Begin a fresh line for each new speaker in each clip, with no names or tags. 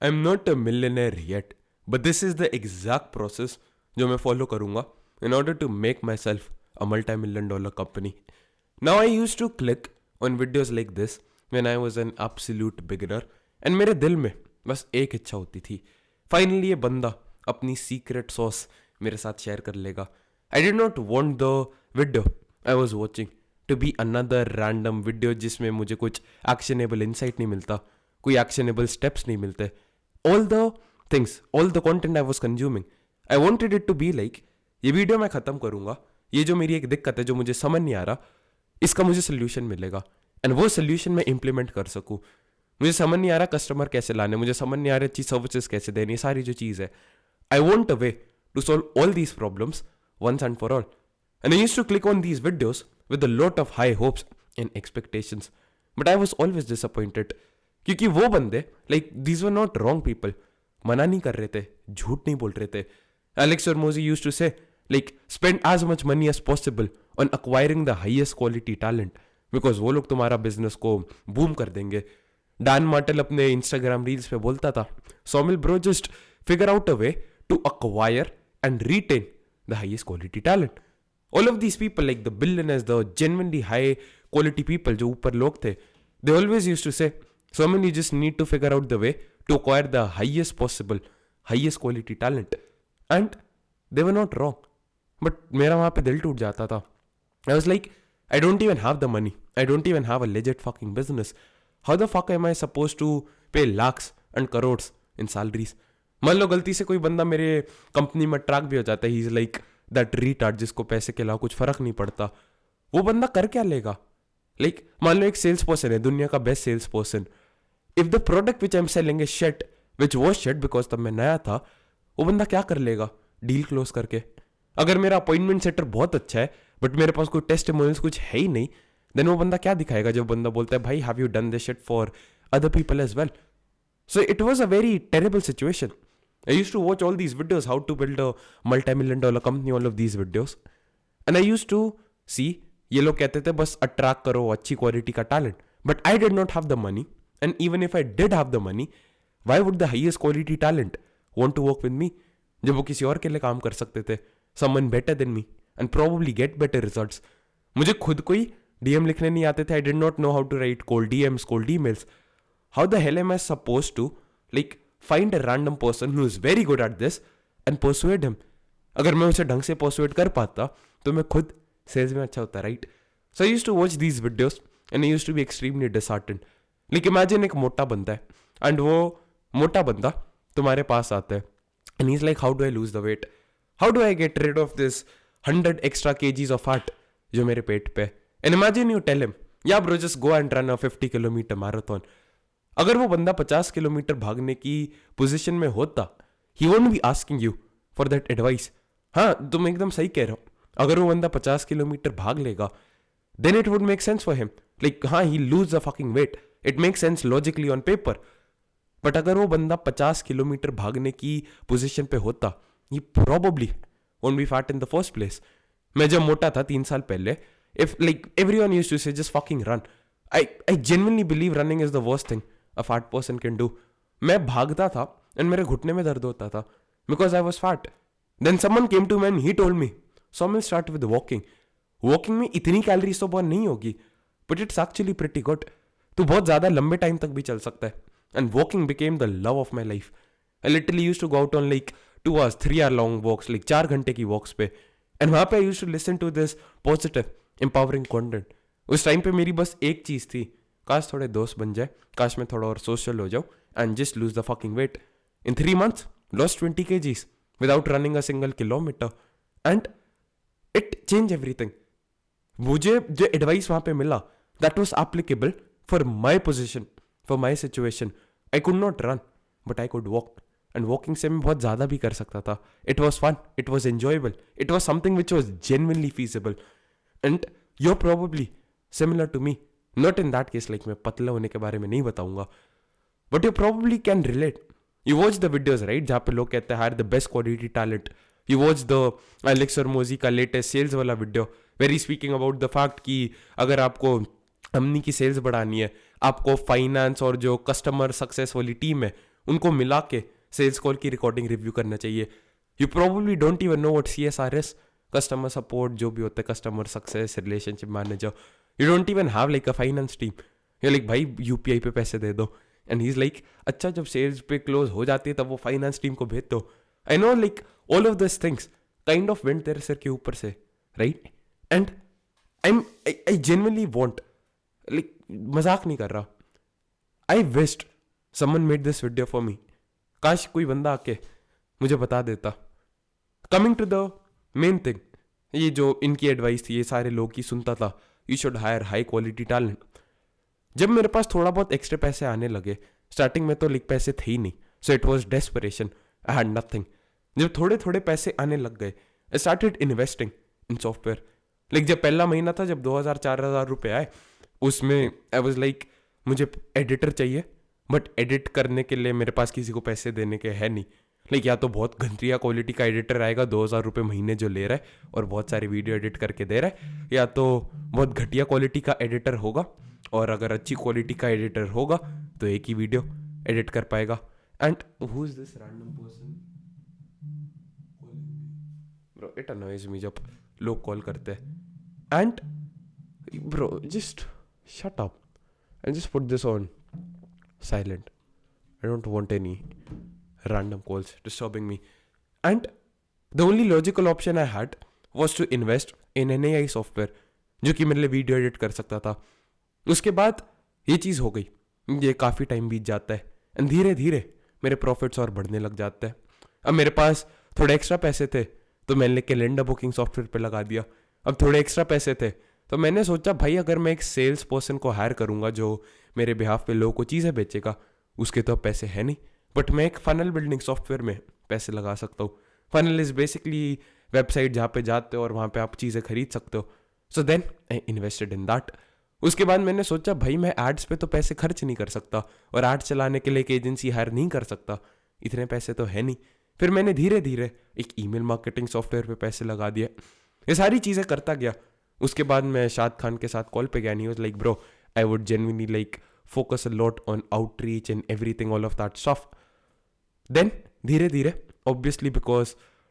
I am not a millionaire yet, but this is the exact process जो मैं follow करूंगा in order to make myself a multi-million dollar company. Now I used to click on videos like this when I was an absolute beginner and मेरे दिल में बस एक इच्छा होती थी, फाइनली ये बंदा अपनी सीक्रेट सॉस मेरे साथ शेयर कर लेगा. I did not want the video I was watching to be another random video जिसमें मुझे कुछ एक्शनेबल इंसाइट नहीं मिलता, कोई एक्शनेबल स्टेप्स नहीं मिलते. All the things, all the content I was consuming, I wanted it to be like ये video मैं खत्म करूंगा, ये जो मेरी एक दिक्कत है जो मुझे समझ नहीं आ रहा, इसका मुझे सोल्यूशन मिलेगा एंड वो सोल्यूशन मैं इंप्लीमेंट कर सकूं. मुझे समझ नहीं आ रहा कस्टमर कैसे लाने, मुझे समझ नहीं आ रहा अच्छी सर्विसेज कैसे देनी, सारी जो चीज़ है. I want a way to solve all these problems once and for all. And I used to click on these videos with a lot of high hopes and expectations, but I was always disappointed क्योंकि वो बंदे like these were not wrong people, मना नहीं कर रहे थे, झूठ नहीं बोल रहे थे. Alex Hormozi used to say, like, spend as much money as possible on acquiring the highest quality talent because वो लोग तुम्हारा बिजनेस को बूम कर देंगे. डैन मार्टेल अपने इंस्टाग्राम रील्स पे बोलता था, Saumil bro just figure out a way to acquire and retain the highest quality talent. All of these people like the billionaires, the genuinely high quality people जो ऊपर लोग थे, they always used to say, Saumil you just need to figure out the way to acquire the highest possible highest quality talent. And they were not wrong, but मेरा वहाँ पे दिल टूट जाता था. I was like, I don't even have the money, I don't even have a legit fucking business. How the fuck am I suppose to pay lakhs and crores in salaries. मान लो गलती से कोई बंदा मेरे कंपनी में ट्रैक भी हो जाता है, ही इज लाइक दैट रीटार्ड जिसको पैसे के अलावा कुछ फर्क नहीं पड़ता, वो बंदा कर क्या लेगा? लाइक मान लो एक सेल्स पर्सन है, दुनिया का best sales person. If the product which I am selling is shit, which was shit because तब मैं नया था, वो बंदा क्या कर लेगा डील क्लोज करके? अगर मेरा अपॉइंटमेंट सेटर बहुत अच्छा है बट मेरे पास कोई टेस्टिमोनियल्स कुछ है ही नहीं, देन वो बंदा क्या दिखाएगा जब बंदा बोलता है भाई have you done this shit for other people as well? So it was a very terrible situation. I used to watch all these videos, how to build a मल्टी-million dollar company, all of these videos, and I used to see, ये लोग कहते थे बस attract करो अच्छी quality का talent, but I did not have the money. And even if I did have the money, why would the highest quality talent want to work with me जब वो किसी और के लिए काम कर सकते थे, someone better than me and probably get better results. मुझे खुद को ही डीएम लिखने नहीं आते थे. I did not know how to write cold DMs, cold emails. How the hell am I suppose to like find a random person who is very good at this and persuade him? अगर मैं उसे ढंग से persuade कर पाता तो मैं खुद सेल्स में अच्छा होता, right? So I used to watch these videos and I used to be extremely disheartened. Like imagine एक मोटा बंदा है एंड वो मोटा बंदा तुम्हारे पास आता है and he's like, how do I lose the weight? How do I get rid of this 100 extra kgs of fat जो मेरे पेट पे? And imagine you tell him, yeah bro, just go and run a 50 kilometer marathon. अगर वो बंदा 50 kilometre भागने की position में होता, he won't be asking you for that advice. हाँ, तुम एकदम सही कह रहे हो. अगर वो बंदा 50 किलोमीटर भाग लेगा, then it would make sense for him. Like, हाँ, he'll lose the fucking weight. It makes sense logically on paper. But अगर वो बंदा 50 किलोमीटर भागने की पोजीशन पे होता, he probably won't be fat in the first place. मैं जब मोटा था 3 साल पहले, if like everyone used to say just fucking run, I genuinely believe running is the worst thing a fat person can do. मैं भागता था and मेरे घुटने में दर्द होता था because I was fat. Then someone came to me and he told me, Saumil start with walking. Walking में इतनी कैलोरीज तो बर्न नहीं होगी, but it's actually pretty good. तो बहुत ज्यादा लंबे टाइम तक भी चल सकता है. And walking became the love of my life. I literally used to go out on like 2 hours, 3 hour long walks, like 4 घंटे की walks पे. And वहाँ पे I used to listen to this positive, empowering content. उस time पे मेरी बस एक चीज़ थी, काश थोड़े दोस्त बन जाए, काश मैं थोड़ा और सोशल हो जाऊँ and just lose the fucking weight. In 3 months, lost 20 kgs without running a single kilometer. And it changed everything. मुझे जो एडवाइस वहाँ पे मिला, that was applicable for my position, for my situation. I could not run, but I could walk. And walking से मैं बहुत ज़्यादा भी कर सकता था. It was fun. It was enjoyable. It was something which was genuinely feasible. And you're probably similar to me. Not in that case, like मैं पतला होने के बारे में नहीं बताऊंगा. But you probably can relate. You watch the videos, right? जहाँ पे लोग कहते हैं hire the best quality talent. You watch the Alex Hormozi का latest sales वाला video, where he's speaking about the fact कि अगर आपको कंपनी की सेल्स बढ़ानी है, आपको फाइनेंस और जो कस्टमर सक्सेस वाली टीम है उनको मिला के सेल्स कॉल की रिकॉर्डिंग रिव्यू करना चाहिए. You probably don't even know what CSR is, customer support जो भी होता है, customer success, relationship manager. You don't even have like a finance team. You like भाई UPI पे पैसे दे दो. एंड ही इज लाइक अच्छा जब सेल्स पे क्लोज हो जाती है तब वो फाइनेंस टीम को भेज दो. I know like all of this things kind of went तेरे सिर के ऊपर से, right? And I genuinely want, like मजाक नहीं कर रहा, I wished someone made this video for me. काश कोई बंदा आके मुझे बता देता. Coming to the main thing, ये जो इनकी एडवाइस थी ये सारे लोग की सुनता था, you should higher high quality talent. जब मेरे पास थोड़ा बहुत एक्स्ट्रा पैसे आने लगे, स्टार्टिंग में तो लाइक पैसे थे ही नहीं, so it was desperation, I had nothing. जब थोड़े थोड़े पैसे आने लग गए, I started investing in software. Like जब पहला महीना था, जब 2,000-4,000 रुपये आए, उसमें आई वॉज लाइक मुझे एडिटर चाहिए, बट एडिट करने के लिए मेरे पास किसी को पैसे देने के है नहीं. लाइक या तो बहुत घटिया क्वालिटी का एडिटर आएगा 2,000 रुपये महीने जो ले रहा है और बहुत सारी वीडियो एडिट करके दे रहा है, या तो बहुत घटिया क्वालिटी का एडिटर होगा, और अगर अच्छी क्वालिटी का एडिटर होगा तो एक ही वीडियो एडिट कर पाएगा. And who is this random person? Bro it annoys me जब लोग कॉल करते हैं. And bro just shut up and just put this on silent. I don't want any random calls disturbing me. And the only logical option I had was to invest in an AI software जो कि मेरे लिए video edit कर सकता था. उसके बाद ये चीज़ हो गई, ये काफ़ी टाइम बीत जाता है एंड धीरे धीरे मेरे प्रॉफिट्स और बढ़ने लग जाते हैं. अब मेरे पास थोड़े एक्स्ट्रा पैसे थे तो मैंने कैलेंडर बुकिंग सॉफ्टवेयर पे लगा दिया. अब थोड़े एक्स्ट्रा पैसे थे तो मैंने सोचा भाई अगर मैं एक सेल्स पर्सन को हायर करूँगा जो मेरे बिहाफ पे लोगों को चीज़ें बेचेगा, उसके तो अब पैसे है नहीं, बट मैं एक फनल बिल्डिंग सॉफ्टवेयर में पैसे लगा सकता हूँ. फनल इज बेसिकली वेबसाइट जहाँ पे जाते हो और वहाँ पे आप चीज़ें खरीद सकते हो. So then I invested in that. उसके बाद मैंने सोचा भाई मैं एड्स पे तो पैसे खर्च नहीं कर सकता और एड्स चलाने के लिए एक एजेंसी हायर नहीं कर सकता, इतने पैसे तो है नहीं. फिर मैंने धीरे धीरे एक ईमेल मार्केटिंग सॉफ्टवेयर पे पैसे लगा दिए. ये सारी चीज़ें करता गया. उसके बाद मैं शाद खान के साथ कॉल पे गया, नहीं was like bro I would genuinely like focus a lot on outreach and everything, all of that stuff. Then धीरे धीरे obviously because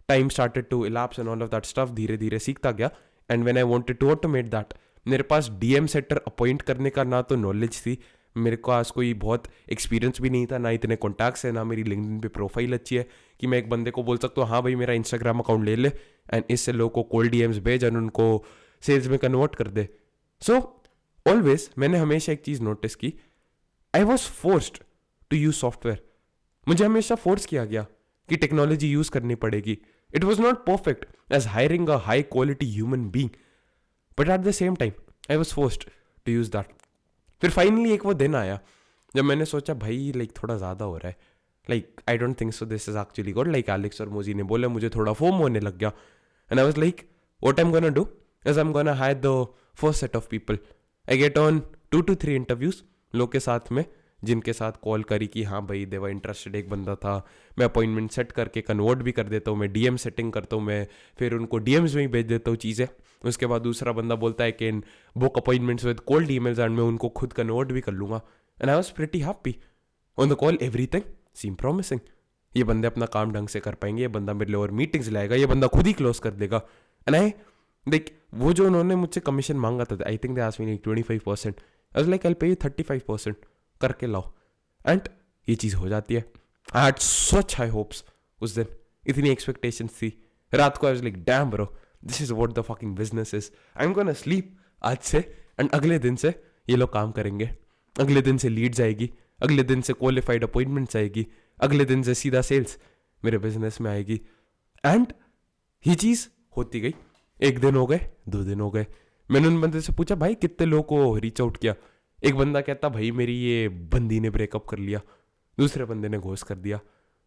time started to elapse and all of that stuff, धीरे धीरे सीखता गया. And when I wanted to automate that, मेरे पास DM setter appoint करने का ना तो नॉलेज थी, मेरे पास कोई बहुत एक्सपीरियंस भी नहीं था, ना इतने कॉन्टैक्ट्स है, ना मेरी लिंक्डइन पे प्रोफाइल अच्छी है कि मैं एक बंदे को बोल सकता हूँ हाँ भाई मेरा इंस्टाग्राम अकाउंट ले ले एंड इससे लोगों को कोल्ड DMs भेज और उनको सेल्स में कन्वर्ट कर दे. सो ऑलवेज मैंने हमेशा एक चीज़ नोटिस की, I was forced to use software. मुझे हमेशा फोर्स किया गया कि टेक्नोलॉजी यूज करनी पड़ेगी. It was not perfect as hiring a high quality human being, but at the same time I was forced to use that. फिर finally एक वो दिन आया जब मैंने सोचा भाई लाइक थोड़ा ज़्यादा हो रहा है, like I don't think so this is actually good. Like Alex और मोजी ने बोला, मुझे थोड़ा फोम होने लग गया. And I was like what I am gonna do is I am gonna hire the first set of people. I get on 2 to 3 interviews लोग के साथ में, जिनके साथ कॉल करी कि हाँ भाई देवा इंटरेस्टेड. एक बंदा था, मैं अपॉइंटमेंट सेट करके कन्वर्ट भी कर देता हूँ, मैं DM सेटिंग करता हूँ, मैं फिर उनको DMs में ही भेज देता हूँ चीज़ें. उसके बाद दूसरा बंदा बोलता है कि book appointments with cold emails and मैं उनको खुद कन्वर्ट भी कर लूँगा. And I was pretty happy on the call. Everything seem promising. ये बंदे अपना काम ढंग से कर पाएंगे, ये बंदा मेरे लिए और मीटिंग्स लाएगा, ये बंदा खुद ही क्लोज कर देगा. एंड आई देख वो जो उन्होंने मुझसे कमीशन मांगा था, I think they asked me like 25%. I was like I will pay you 35% करके लाओ. एंड ये चीज़ हो जाती है. I had such high hopes उस दिन, इतनी एक्सपेक्टेशंस थी. रात को आई was like damn bro this is what the fucking business is. I am gonna sleep आज से एंड अगले दिन से ये लोग काम करेंगे, अगले दिन से लीड्स आएगी, अगले दिन से क्वालिफाइड अपॉइंटमेंट्स आएगी, अगले दिन से सीधा सेल्स मेरे बिजनेस में आएगी. एंड ये चीज़ होती गई. 1 दिन हो गए, 2 दिन हो गए. मैंने उन बंदे से पूछा भाई कितने लोगों को रीच आउट किया. एक बंदा कहता भाई मेरी ये बंदी ने ब्रेकअप कर लिया, दूसरे बंदे ने घोस्ट कर दिया.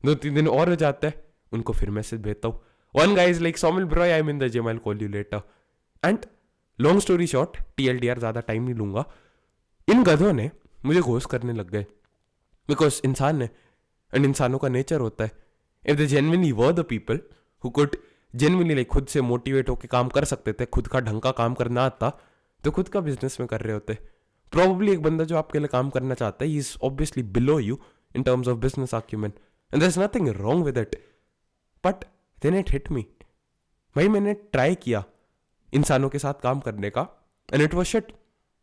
2-3 दिन और हो जाता है, उनको फिर मैसेज भेजता हूँ. One guys like Somil bro I am in the gym, I will call you later. And long story short, TLDR, ज़्यादा टाइम नहीं लूँगा. इन गधों ने मुझे घोस्ट करने लग गए बिकॉज इंसान है एंड इंसानों का नेचर होता है. If they genuinely were the people who could genuinely like खुद से मोटिवेट होकर काम कर सकते थे, खुद का ढंग का काम करना आता तो खुद का बिजनेस में कर रहे होते. प्रॉब्ली एक बंदा जो आपके लिए काम करना चाहता है, he is obviously below you, in terms of business acumen. And there's nothing wrong with it. But then it hit me. भाई मैंने ट्राई किया इंसानों के साथ काम करने का, and it was shit,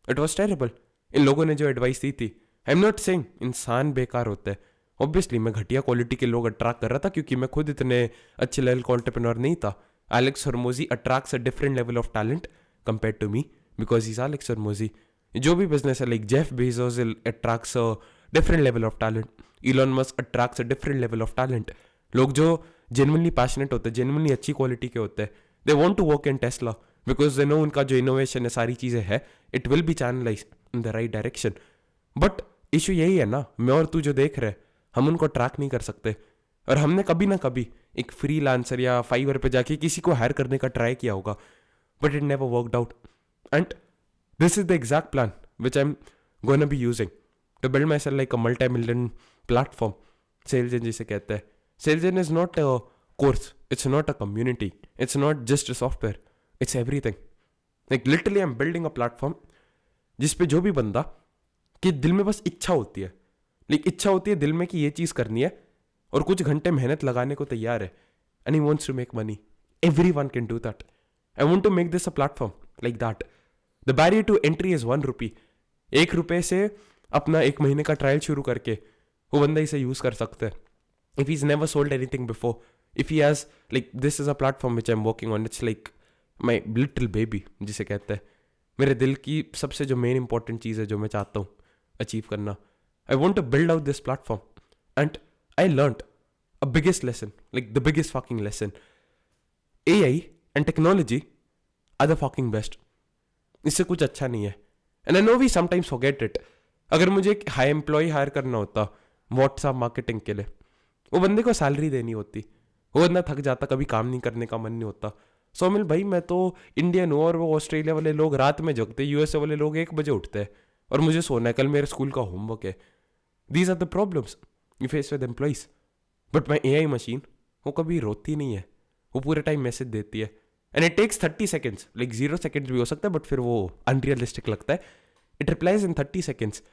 it was terrible. इन लोगों ने जो एडवाइस दी थी, आई एम नॉट सेइंग इंसान बेकार होते हैं. ऑब्वियसली मैं घटिया क्वालिटी के लोग अट्रैक्ट कर रहा था क्योंकि मैं खुद इतने अच्छे लेवल का एंटरप्रेन्योर नहीं था. Alex Hormozi attracts a different level of talent compare to me because he is Alex Hormozi. जो भी बिजनेस है, like Jeff Bezos attracts a different level of talent. Elon Musk attracts a different level of talent. लोग जो genuinely passionate होते हैं, genuinely अच्छी quality के होते हैं, they want to work in Tesla because they know उनका जो इनोवेशन है, सारी चीज़ें है, it will be channelize in the right direction. But issue यही है ना, मैं और तू जो देख रहे हैं, हम उनको ट्रैक नहीं कर सकते. और हमने कभी ना कभी एक फ्रीलांसर या फाइवर पे जाके किसी को हायर करने का ट्राई किया होगा, but it never worked out. And this is the exact plan which I am gonna be using to build my self like a multi-million platform. Salesjan जिसे कहते हैं. Salesjan is not a course, it's not a community, it's not just a software, it's everything. Like literally I am building a platform जिसपे जो भी बंदा कि दिल में बस इच्छा होती है, लाइक इच्छा होती है दिल में कि ये चीज़ करनी है और कुछ घंटे मेहनत लगाने को तैयार है, and he wants to make money. Everyone can do that. I want to make this a platform like that. The barrier to entry is ₹1. ₹1 से अपना 1 महीने का ट्रायल शुरू करके वो बंदा इसे यूज कर सकता है. If he is never sold anything before, if he has like this is a platform which I am working on, it's like my little baby जिसे कहते हैं. मेरे दिल की सबसे जो मेन इंपॉर्टेंट चीज़ है जो मैं चाहता हूँ अचीव करना. I want to build out this platform and I learned a biggest lesson, like the biggest fucking lesson. AI and technology are the fucking best. इससे कुछ अच्छा नहीं है. And I know we sometimes forget it. अगर मुझे एक high employ higher करना होता व्हाट्सएप मार्केटिंग के लिए, वो बंदे को सैलरी देनी होती, वो बंदा थक जाता, कभी काम नहीं करने का मन नहीं होता. सोमिल भाई मैं तो इंडियन हूँ और वो ऑस्ट्रेलिया वाले लोग रात में जगते, USA वाले लोग 1 बजे उठते हैं और मुझे सोना है, कल मेरे स्कूल का होमवर्क है. These are the problems you face with employees. But my AI machine वो कभी रोती नहीं है, वो पूरे टाइम मैसेज देती है. And it takes 30 seconds, like 0 seconds भी हो सकता है बट फिर वो अनरियलिस्टिक लगता है. इट रिप्लाइज इन 30 सेकेंड्स,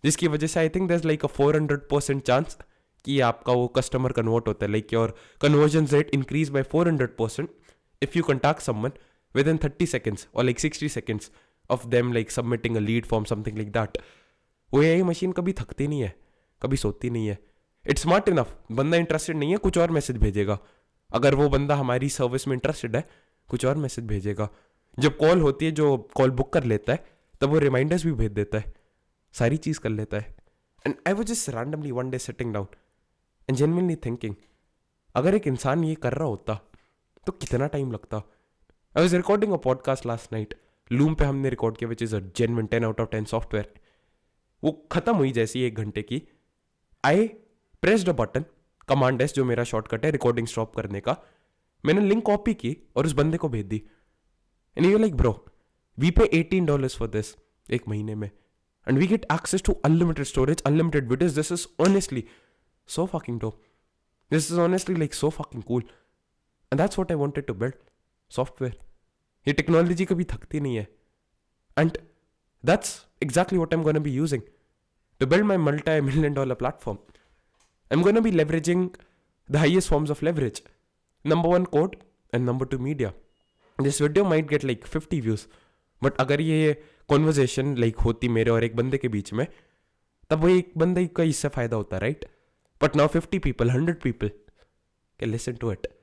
जिसकी वजह से I think there is like a 400% chance कि आपका वो कस्टमर कन्वर्ट होता है, like your conversion rate increase by 400% if you contact someone within 30 seconds or like 60 seconds of them like submitting a lead form, something like that. वो AI machine कभी थकती नहीं है, कभी सोती नहीं है. It's smart enough. बंदा इंटरेस्टेड नहीं है, कुछ और मैसेज भेजेगा. अगर वो बंदा हमारी सर्विस में इंटरेस्टेड है, कुछ और मैसेज भेजेगा. जब कॉल होती है, जो कॉल बुक कर लेता है, तब वो रिमाइंडर्स भी भेज देता है, सारी चीज़ कर लेता है. And I was just randomly one day sitting down and genuinely thinking, अगर एक इंसान ये कर रहा होता तो कितना टाइम लगता. I was recording a podcast last night. Loom पे हमने रिकॉर्ड किया which is a genuine 10 out of 10 software. वो खत्म हुई जैसी 1 घंटे की. I pressed a button, command S जो मेरा शॉर्टकट है रिकॉर्डिंग स्टॉप करने का. मैंने लिंक कॉपी की और उस बंदे को भेज दी. And you like bro, we pay $18 for this 1 महीने में, and we get access to unlimited storage, unlimited videos. This is honestly so fucking dope. This is honestly like so fucking cool. And that's what I wanted to build. Software. ये technology कभी थकती नहीं है. And that's exactly what I'm going to be using to build my multi-million-dollar platform. I'm going to be leveraging the highest forms of leverage. Number 1 code and number 2 media. This video might get like 50 views. But अगर ये conversation like होती मेरे और एक बंदे के बीच में, तब वो एक बंदे का इससे फायदा होता, right? But now 50 people, 100 people can listen to it.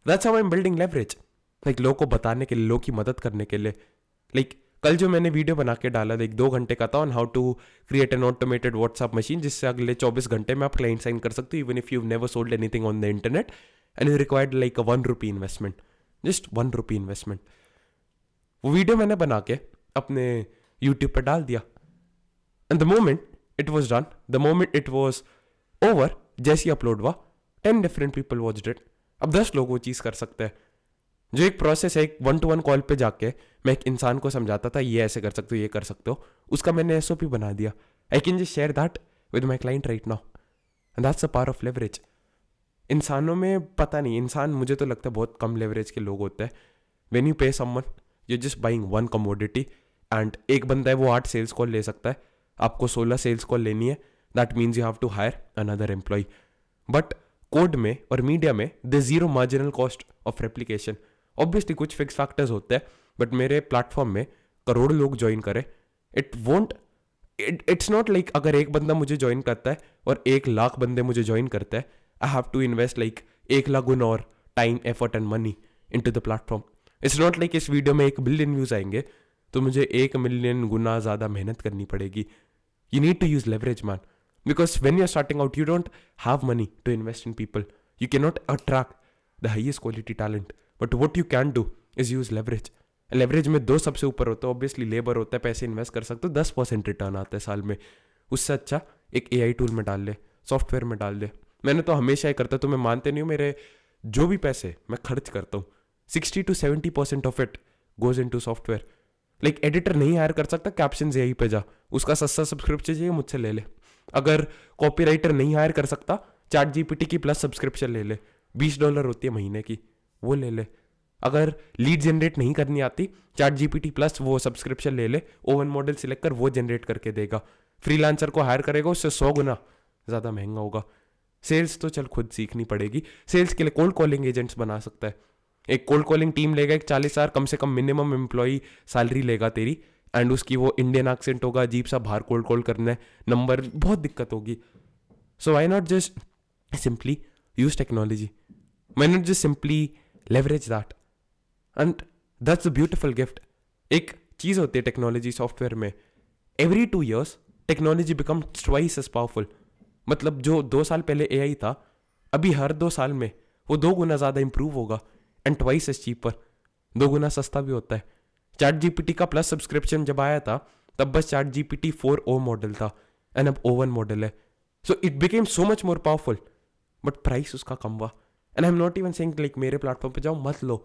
That's how I'm building leverage. Like लोगों को बताने के लिए, लोगों की मदद करने के लिए. Like कल जो मैंने वीडियो बना के डाला, like 2 घंटे का था, on how to create an automated WhatsApp machine, जिससे अगले 24 घंटे में आप क्लाइंट साइन कर सकते हो, even if you've never sold anything on the internet and you required like a ₹1 investment. Just ₹1 investment. वो वीडियो मैंने बना के अपने YouTube पे डाल दिया. And the moment it was done, the moment it was over, जैसे ही अपलोड हुआ, 10 different people watched it. अब 10 लोग वो चीज़ कर सकते हैं. जो एक प्रोसेस है, एक 1-to-1 कॉल पे जाके मैं एक इंसान को समझाता था, ये ऐसे कर सकते हो, ये कर सकते हो, उसका मैंने SOP बना दिया. I can just share that with my client right now. And that's a power of leverage. इंसानों में पता नहीं, इंसान मुझे तो लगता है बहुत कम लेवरेज के लोग होते हैं. व्हेन यू पे someone, you just buying 1 commodity. And एक बंदा है वो 8 सेल्स कॉल ले सकता है, आपको 16 सेल्स कॉल लेनी है, that means you have to hire another employee. But code में और मीडिया में the zero marginal cost of replication. Obviously कुछ फिक्स फैक्टर्स होते हैं, बट मेरे प्लेटफॉर्म में करोड़ लोग ज्वाइन करें, इट्स नॉट लाइक अगर एक बंदा मुझे ज्वाइन करता है और 1 लाख बंदे मुझे ज्वाइन करते हैं, I have to invest like 1 lakh गुना और time, effort and money into the platform. It's not like इस वीडियो में 1 बिलियन व्यूज आएंगे तो मुझे 1 मिलियन गुना ज़्यादा मेहनत करनी पड़ेगी. You need to use leverage, man. Because when you're starting out, you don't have money to invest in people. You cannot attract the highest quality talent. But what you can do is use leverage. Leverage में 2 सबसे ऊपर होता है. Obviously labour होता है, पैसे invest कर सकते हो, 10% रिटर्न आता है साल में. उससे अच्छा एक AI टूल में डाल ले, सॉफ्टवेयर में डाल दे. मैंने तो हमेशा ही करता, तो मैं मानते नहीं हूँ, मेरे जो भी पैसे मैं खर्च करता हूँ 60 to 70% of it goes into software. Like editor नहीं हायर कर सकता, कैप्शन यही पे जा, उसका सस्ता सब्सक्रिप्शन चाहिए मुझसे ले ले. अगर कॉपीराइटर नहीं हायर कर सकता, चैट जीपीटी की प्लस सब्सक्रिप्शन ले ले, $20 होती है महीने की, वो ले ले. अगर लीड जनरेट नहीं करनी आती, चैट जीपीटी प्लस वो सब्सक्रिप्शन ले ले, ओवन मॉडल सिलेक्ट कर, वो जनरेट करके देगा. फ्रीलांसर को हायर करेगा, उससे 100 गुना ज़्यादा महंगा होगा. सेल्स तो चल खुद सीखनी पड़ेगी. सेल्स के लिए कोल्ड कॉलिंग एजेंट्स बना सकता है. एक कोल्ड कॉलिंग टीम लेगा, एक 40,000 कम से कम मिनिमम एम्प्लॉई सैलरी लेगा तेरी, एंड उसकी वो इंडियन एक्सेंट होगा, अजीब सा बाहर कोल्ड कॉल करना है, नंबर बहुत दिक्कत होगी. So why not just simply use technology, why not just simply leverage that, and that's a beautiful gift. एक चीज़ होती है टेक्नोलॉजी सॉफ्टवेयर में, every 2 years technology become twice as powerful. मतलब जो 2 साल पहले AI था, अभी हर 2 साल में वो 2 गुना ज़्यादा इंप्रूव होगा, एंड ट्वाइस एज चीपर, 2 गुना सस्ता भी होता है. चैट जीपीटी का प्लस सब्सक्रिप्शन जब आया था, तब बस चैट जीपीटी 4o मॉडल था, एंड अब O1 मॉडल है. So it became so much more powerful, but price उसका कम हुआ. And I am not even saying like मेरे प्लेटफॉर्म पे जाओ मत लो.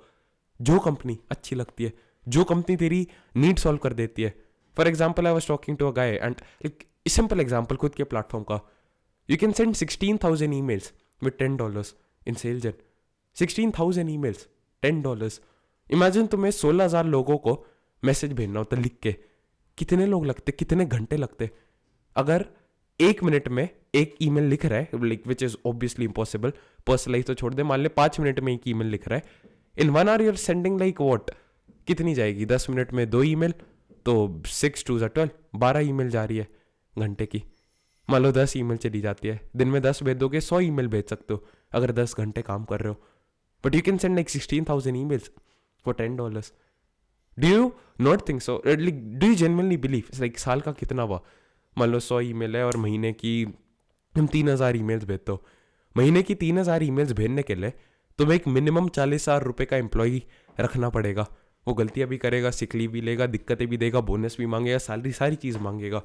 जो कंपनी अच्छी लगती है, जो कंपनी तेरी नीड सॉल्व कर देती है. For example, I was talking to a guy, and like simple example खुद के प्लेटफॉर्म का, you can send 16,000 emails with $10 in SalesGen. 16,000 emails, $10. Imagine तुम्हें 16,000 लोगों को मैसेज भेजना होता लिख के, कितने लोग लगते, कितने घंटे लगते. अगर 1 मिनट में एक ईमेल लिख रहा है, like which is obviously impossible, personalize तो छोड़ दे, मान ले 5 मिनट में एक ईमेल लिख रहा है, in 1 hour you're sending like what, कितनी जाएगी, 10 मिनट में 2 ईमेल, तो 6 2 12, 12 ईमेल जा रही है घंटे की. मान लो 10 ईमेल चली जाती है, दिन में 10 भेज दोगे, 100 ईमेल भेज सकते हो अगर 10 घंटे काम कर रहे हो. But you can send like 16,000 emails for $10. Do you not think so? Like, do you genuinely believe? It's like साल का कितना हुआ, मान लो 100 ईमेल है और महीने की हम 3,000 emails भेजते हो. महीने की 3,000 emails भेजने के लिए तुम्हें एक मिनिमम 40,000 रुपये का एम्प्लॉय रखना पड़ेगा. वो गलतियाँ भी करेगा, सिक लीव भी लेगा, दिक्कतें भी देगा, बोनस भी मांगेगा, सैलरी, सारी चीज़ मांगेगा.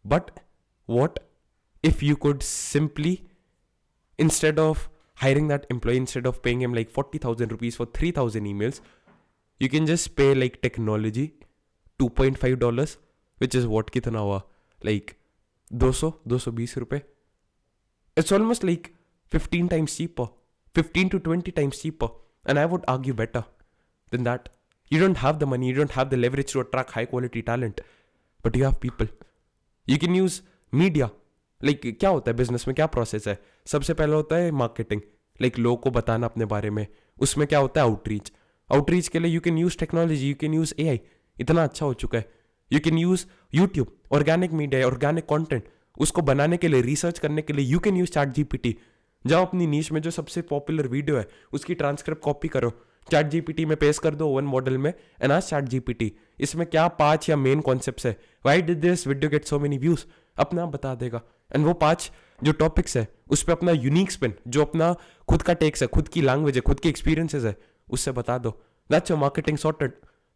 But what if you could simply, instead of hiring that employee, instead of paying him like 40,000 rupees for 3,000 emails, you can just pay like technology $2.5, which is what kitna hua, like 220 रुपए. It's almost like 15 times cheaper, 15 to 20 times cheaper, and I would argue better than that. You don't have the money, you don't have the leverage to attract high quality talent, but you have people. You can use media. Like क्या होता है business में, क्या process है, सबसे पहले होता है मार्केटिंग, लाइक लोगों को बताना अपने बारे में. उसमें क्या होता है आउटरीच. आउटरीच के लिए you can use technology, you can use AI, इतना अच्छा हो चुका है. You can use YouTube, organic media, organic content, उसको बनाने के लिए, रिसर्च करने के लिए you can use chat GPT. जाओ अपनी नीश में जो सबसे पॉपुलर वीडियो है उसकी ट्रांसक्रिप्ट कॉपी करो, चैट जीपीटी में पेस्ट कर दो, ओवन मॉडल में, एंड आज चैट जीपीटी इसमें क्या 5 या मेन कॉन्सेप्ट्स है, why did this video get so many views, अपना आप बता देगा. एंड वो 5 जो टॉपिक्स है उस पर अपना यूनिक स्पिन, जो अपना खुद का टेक्स है, खुद की लैंग्वेज है, खुद की एक्सपीरियंसेस है, उससे बता दो. That's your marketing sorted.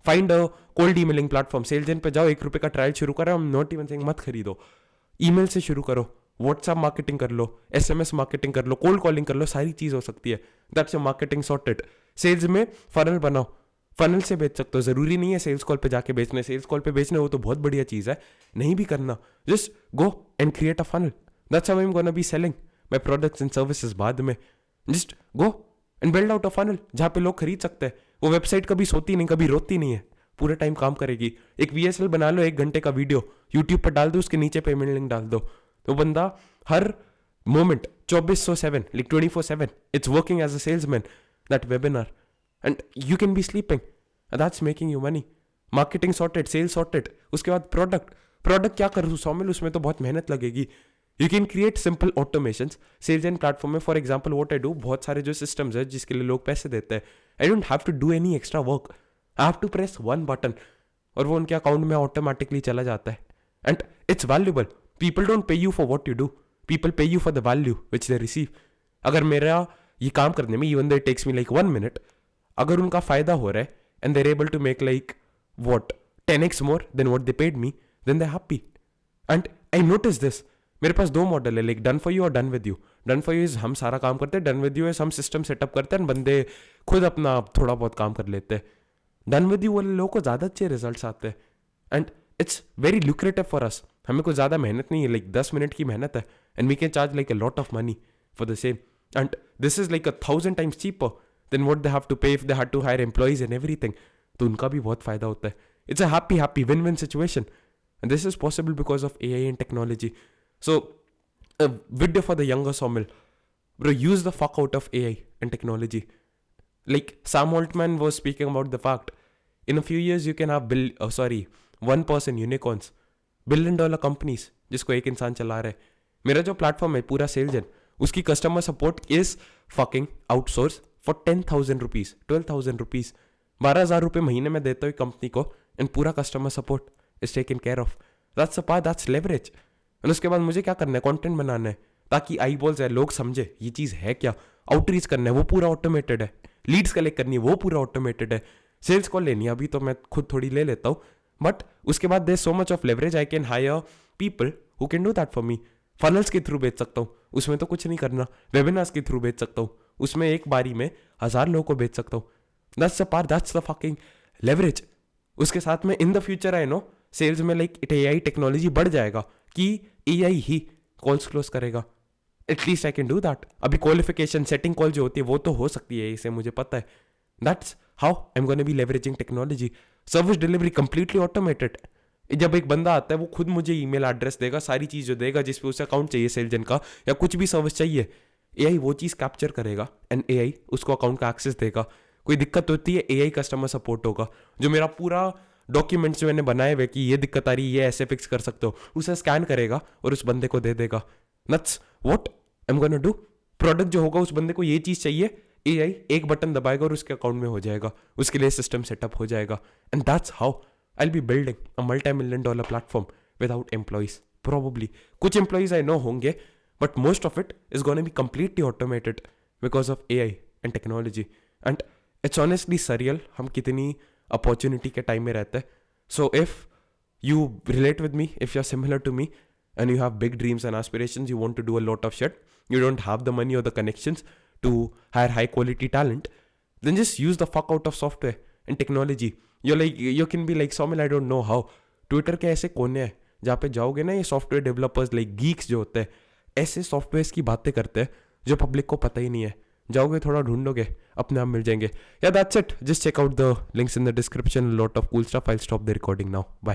Find a cold emailing platform, SalesGen पे जाओ, ₹1 का ट्रायल शुरू करो. I am not even saying मत खरीदो, ईमेल से शुरू करो, व्हाट्सएप मार्केटिंग कर लो, SMS मार्केटिंग कर लो, कोल्ड कॉलिंग कर लो, सारी चीज़ हो सकती है. That's your marketing sorted. Sales में फनल बनाओ, फनल से बेच सकते हो. ज़रूरी नहीं है सेल्स कॉल पे जाके बेचने, सेल्स कॉल पे बेचने वो तो बहुत बढ़िया चीज़ है, नहीं भी करना, just go and create a funnel. That's how I am gonna be selling my products and services बाद में. Just go and build out a funnel जहाँ पे लोग खरीद सकते हैं. वो वेबसाइट कभी सोती नहीं, कभी रोती नहीं है, पूरे टाइम काम करेगी. एक VSL बना लो, 1 घंटे का वीडियो यूट्यूब पर डाल दो, उसके नीचे पेमेंट लिंक डाल दो, तो बंदा हर moment 24/7 like 24/7 it's working as a salesman, that webinar, and you can be sleeping and that's making you money. Marketing sorted, sale sorted, उसके बाद प्रोडक्ट क्या करूँ सौमिल, उसमें तो बहुत मेहनत लगेगी. You can create simple automation sales and platform में. For example what I do, बहुत सारे जो सिस्टम्स है जिसके लिए लोग पैसे देते हैं, I don't have to do any extra work. I have to press one button और वो उनके अकाउंट में ऑटोमेटिकली चला जाता है. And it's valuable. People don't pay you for what you do, people pay you for the value which they receive. अगर मेरा ये काम करने में even though it takes me like 1 minute, अगर उनका फायदा हो रहा है and they're able to make like what 10x more than what they paid me, then they happy. And I notice this. मेरे पास 2 मॉडल है, लाइक डन फॉर यू और done with you. Done for you is हम सारा काम करते हैं, done with you is हम सिस्टम सेटअप करते हैं, बंदे खुद अपना थोड़ा बहुत काम कर लेते हैं. डन विद यू वाले लोगों को ज़्यादा अच्छे रिजल्ट आते हैं and it's very lucrative for us. हमें कोई ज़्यादा मेहनत नहीं है, लाइक 10 मिनट की मेहनत है and we can charge like a lot of money for the same. And this is like 1,000 times cheaper than what they have to pay if they had to hire employees and everything. तो उनका भी बहुत फायदा होता है. It's a happy win-win situation. And this is possible because of AI and technology. So, a video for the younger Saumil. Bro, use the fuck out of AI and technology. Like Sam Altman was speaking about the fact, in a few years you can have 1-person unicorns, $1 billion companies जिसको एक इंसान चला रहा है. मेरा जो platform है पूरा सेल्स, उसकी customer support is fucking outsource for 10,000 rupees, 12,000 rupees, 12,000 रुपये महीने में देता हूँ कंपनी को एंड पूरा customer support is taken care of. That's a part, that's leverage. And उसके बाद मुझे क्या करना है, कंटेंट बनाना है ताकि आई बॉल्स है, लोग समझे ये चीज़ है क्या. आउटरीच करना है, वो पूरा ऑटोमेटेड है. लीड्स कलेक्ट करनी है, वो पूरा ऑटोमेटेड है. सेल्स कॉल लेनी है, अभी तो मैं खुद थोड़ी ले लेता हूँ, बट उसके बाद there so much of leverage, I can hire people who can do that for me. Funnels के थ्रू बेच सकता हूँ, उसमें तो कुछ नहीं करना. वेबिनार्स के थ्रू बेच सकता हूँ, उसमें एक बारी में 1000 लोगों को बेच सकता हूँ. That's the part, that's the fucking leverage. उसके साथ में in the future I know sales में लाइक AI टेक्नोलॉजी बढ़ जाएगा कि AI ही कॉल्स क्लोज करेगा. At least I can do that. अभी क्वालिफिकेशन सेटिंग कॉल जो होती है वो तो हो सकती है, इसे मुझे पता है. That's how I am gonna B leveraging technology. Service delivery completely automated. जब एक बंदा आता है वो खुद मुझे ईमेल एड्रेस देगा, सारी चीज़ जो देगा जिस पे उसे अकाउंट चाहिए सेल्जन का या कुछ भी सर्विस चाहिए, AI वो चीज़ कैप्चर करेगा एंड AI उसको अकाउंट का एक्सेस देगा. कोई दिक्कत होती है AI कस्टमर सपोर्ट होगा, जो मेरा पूरा डॉक्यूमेंट्स मैंने बनाए हुए कि ये दिक्कत आ रही है, ये ऐसे फिक्स कर सकते हो, उसे स्कैन करेगा और उस बंदे को दे देगा. That's what I am gonna do. Product जो होगा उस बंदे को ये चीज़ चाहिए, AI एक बटन दबाएगा और उसके अकाउंट में हो जाएगा, उसके लिए सिस्टम सेटअप हो जाएगा. And that's how I'll be building a multi-million-dollar platform without employees. Probably. कुछ employees I know होंगे, but most of it is going to be completely automated because of AI and technology. And it's honestly surreal हम कितनी opportunity के time में रहते हैं. So if you relate with me, if you're similar to me, and you have big dreams and aspirations, you want to do a lot of shit, you don't have the money or the connections to hire high quality talent, then just use the fuck out of software and technology. You can be like, Saumil, I don't know how. Twitter के ऐसे कोने हैं जहाँ पे जाओगे ना, ये software developers like Geeks जो होते हैं ऐसे सॉफ्टवेयर्स की बातें करते हैं जो पब्लिक को पता ही नहीं है. जाओगे थोड़ा ढूंढोगे, अपने आप मिल जाएंगे. Yeah, that's it. Just check out the links in the description. A lot of cool stuff. I'll stop the recording now. Bye.